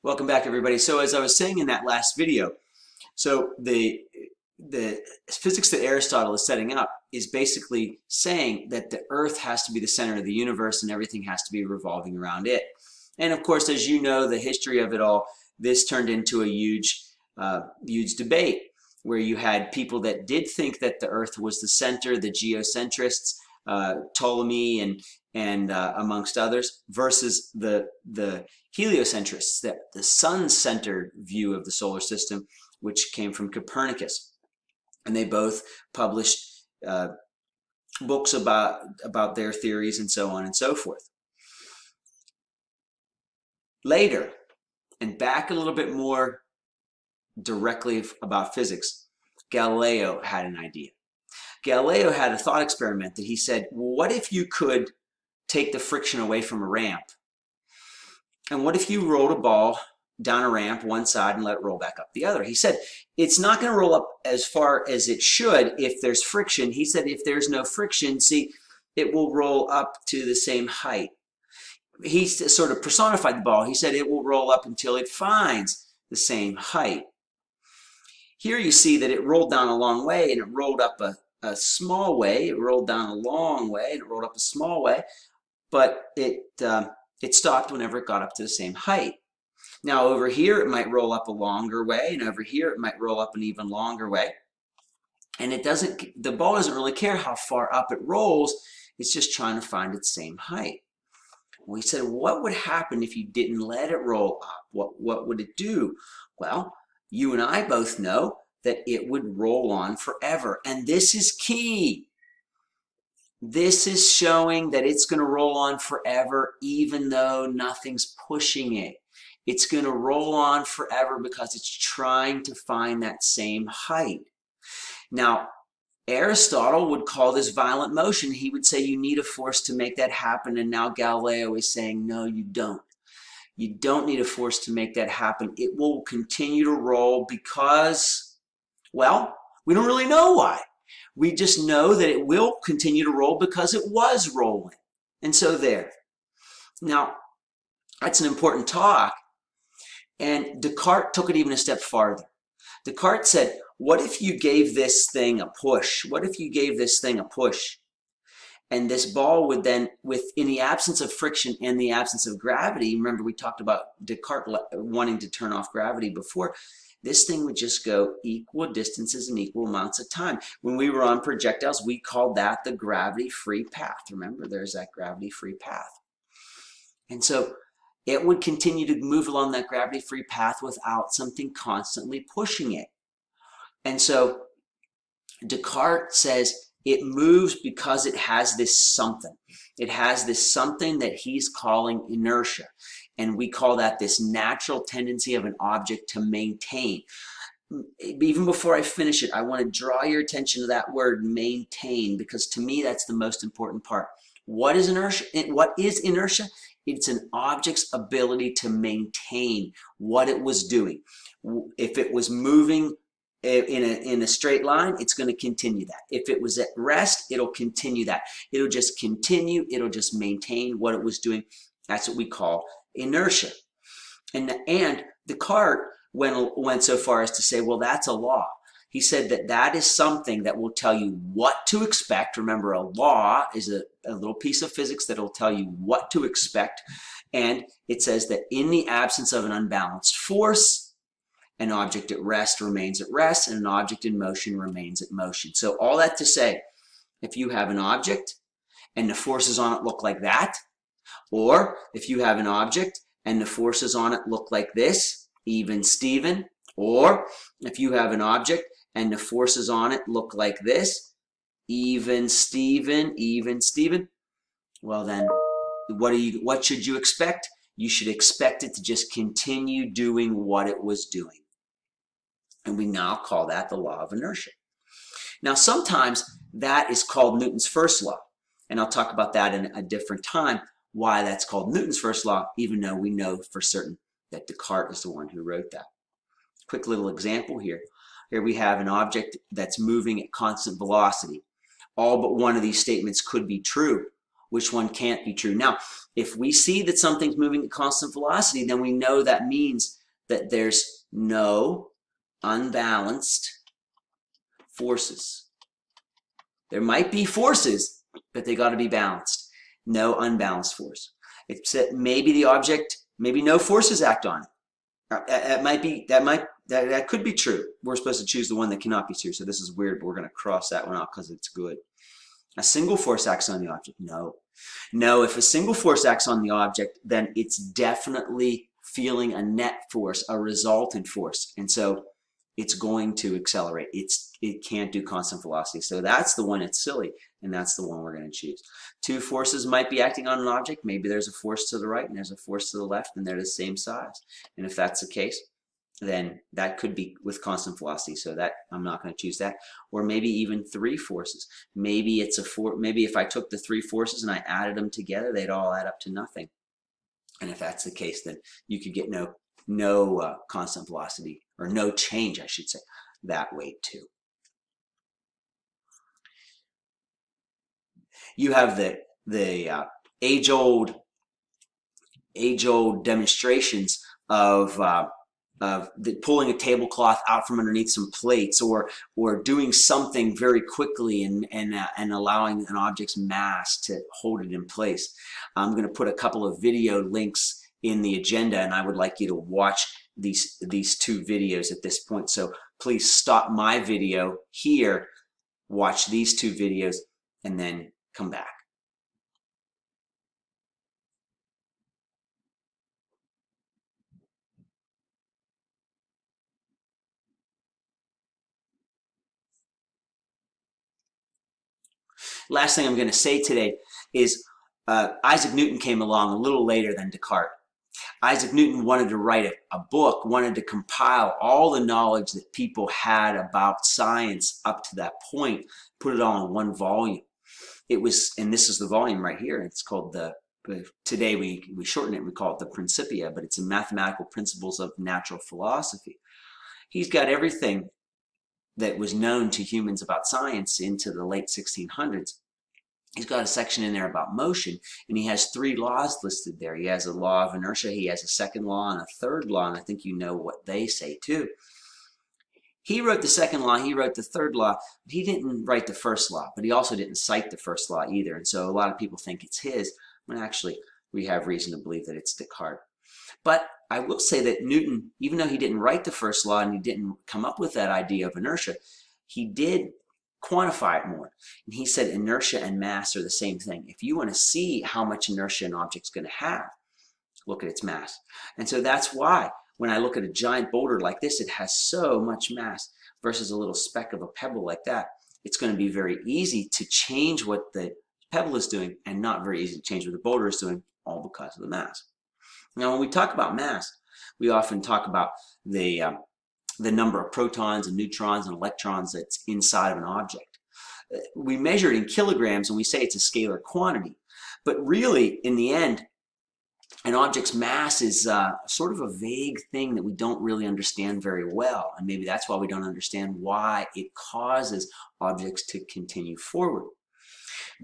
Welcome back, everybody. So as I was saying in that last video, so the physics that Aristotle is setting up is basically saying that the Earth has to be the center of the universe and everything has to be revolving around it. And of course, as you know, the history of it all, this turned into a huge debate where you had people that did think that the Earth was the center, the geocentrists, Ptolemy and amongst others, versus the heliocentrists, that the sun-centered view of the solar system, which came from Copernicus. And they both published books about their theories and so on and so forth. Later, and back a little bit more directly about physics, Galileo had an idea. Galileo had a thought experiment that he said, well, what if you could take the friction away from a ramp? And what if you rolled a ball down a ramp one side and let it roll back up the other? He said, it's not going to roll up as far as it should if there's friction. He said, if there's no friction, see, it will roll up to the same height. He sort of personified the ball. He said it will roll up until it finds the same height. Here you see that it rolled down a long way and it rolled up a small way. It rolled down a long way and it rolled up a small way, but it stopped whenever it got up to the same height. Now over here it might roll up a longer way, and over here it might roll up an even longer way. And the ball doesn't really care how far up it rolls. It's just trying to find its same height. Well, he said, what would happen if you didn't let it roll up? What would it do? Well, you and I both know that it would roll on forever. And this is key. This is showing that it's going to roll on forever even though nothing's pushing it. It's going to roll on forever because it's trying to find that same height. Now, Aristotle would call this violent motion. He would say you need a force to make that happen. And now Galileo is saying, no, you don't. You don't need a force to make that happen. It will continue to roll because, well, we don't really know why. We just know that it will continue to roll because it was rolling. And so there. Now, that's an important talk. And Descartes took it even a step farther. Descartes said, what if you gave this thing a push? What if you gave this thing a push? And this ball would then, in the absence of friction and the absence of gravity, remember we talked about Descartes wanting to turn off gravity before, this thing would just go equal distances and equal amounts of time. When we were on projectiles, we called that the gravity-free path. Remember, there's that gravity-free path. And so it would continue to move along that gravity-free path without something constantly pushing it. And so Descartes says it moves because it has this something. It has this something that he's calling inertia. And we call that this natural tendency of an object to maintain. Even before I finish it, I want to draw your attention to that word maintain, because to me that's the most important part. What is inertia? What is inertia? It's an object's ability to maintain what it was doing. If it was moving in a straight line, it's going to continue that. If it was at rest, it'll continue that. It'll just continue. It'll just maintain what it was doing. That's what we call inertia. And Descartes went so far as to say, well, that's a law. He said that that is something that will tell you what to expect. Remember, a law is a little piece of physics that will tell you what to expect. And it says that in the absence of an unbalanced force, an object at rest remains at rest, and an object in motion remains at motion. So all that to say, if you have an object and the forces on it look like that, or if you have an object and the forces on it look like this, even Steven, or if you have an object and the forces on it look like this, even Steven, well then, what should you expect? You should expect it to just continue doing what it was doing. And we now call that the law of inertia. Now sometimes that is called Newton's first law, and I'll talk about that in a different time, why that's called Newton's first law, even though we know for certain that Descartes is the one who wrote that. Quick little example here. Here we have an object that's moving at constant velocity. All but one of these statements could be true. which one can't be true. Now, if we see that something's moving at constant velocity, then we know that means that there's no unbalanced forces. There might be forces, but they got to be balanced. No unbalanced force. Except maybe the object, maybe no forces act on it. That could be true. We're supposed to choose the one that cannot be true. So this is weird, but we're going to cross that one out because it's good. A single force acts on the object. No. No, if a single force acts on the object, then it's definitely feeling a net force, a resultant force. And so it's going to accelerate. It can't do constant velocity. So that's the one that's silly, and that's the one we're going to choose. Two forces might be acting on an object. Maybe there's a force to the right and there's a force to the left, and they're the same size. And if that's the case, then that could be with constant velocity. So that I'm not going to choose that. Or maybe even three forces. Maybe it's maybe if I took the three forces and I added them together, they'd all add up to nothing. And if that's the case, then you could get no constant velocity, or no change, I should say, that way too. You have the age-old demonstrations of pulling a tablecloth out from underneath some plates, or doing something very quickly and allowing an object's mass to hold it in place. I'm going to put a couple of video links in the agenda, and I would like you to watch these two videos at this point. So please stop my video here, watch these two videos, and then come back. Last thing I'm going to say today is Isaac Newton came along a little later than Descartes. Isaac Newton wanted to write a book, wanted to compile all the knowledge that people had about science up to that point, put it all in one volume. It was, and this is the volume right here. It's called today we shorten it and we call it the Principia, but it's a Mathematical Principles of Natural Philosophy. He's got everything that was known to humans about science into the late 1600s. He's got a section in there about motion, and he has three laws listed there. He has a law of inertia, he has a second law, and a third law, and I think you know what they say too. He wrote the second law, he wrote the third law, but he didn't write the first law, but he also didn't cite the first law either, and so a lot of people think it's his, when actually we have reason to believe that it's Descartes. But I will say that Newton, even though he didn't write the first law and he didn't come up with that idea of inertia, he did quantify it more. And he said inertia and mass are the same thing. If you want to see how much inertia an object's going to have, look at its mass. And so that's why when I look at a giant boulder like this, it has so much mass versus a little speck of a pebble like that. It's going to be very easy to change what the pebble is doing and not very easy to change what the boulder is doing, all because of the mass. Now, when we talk about mass, we often talk about the number of protons and neutrons and electrons that's inside of an object. We measure it in kilograms and we say it's a scalar quantity, but really in the end an object's mass is sort of a vague thing that we don't really understand very well, and maybe that's why we don't understand why it causes objects to continue forward.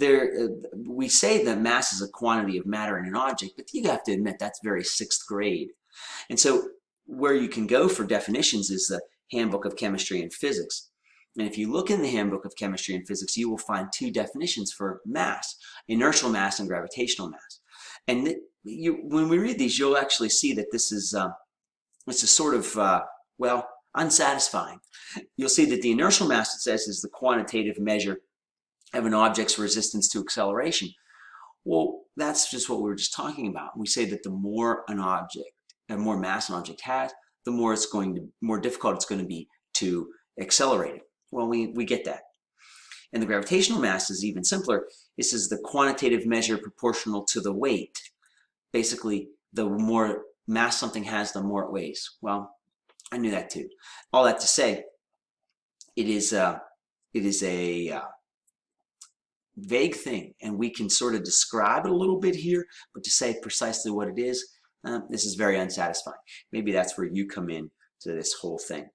We say that mass is a quantity of matter in an object, but you have to admit that's very sixth grade. And so where you can go for definitions is the Handbook of Chemistry and Physics. And if you look in the Handbook of Chemistry and Physics, you will find two definitions for mass: inertial mass and gravitational mass. And when we read these, you'll actually see that this is sort of, well, unsatisfying. You'll see that the inertial mass, it says, is the quantitative measure of an object's resistance to acceleration. Well, that's just what we were just talking about. We say that the more an object, and more mass an object has, the more difficult it's going to be to accelerate it. Well, we get that. And the gravitational mass is even simpler. This is the quantitative measure proportional to the weight. Basically, the more mass something has, the more it weighs. Well, I knew that too. All that to say, it is a vague thing, and we can sort of describe it a little bit here, but to say precisely what it is, this is very unsatisfying. Maybe that's where you come in to this whole thing.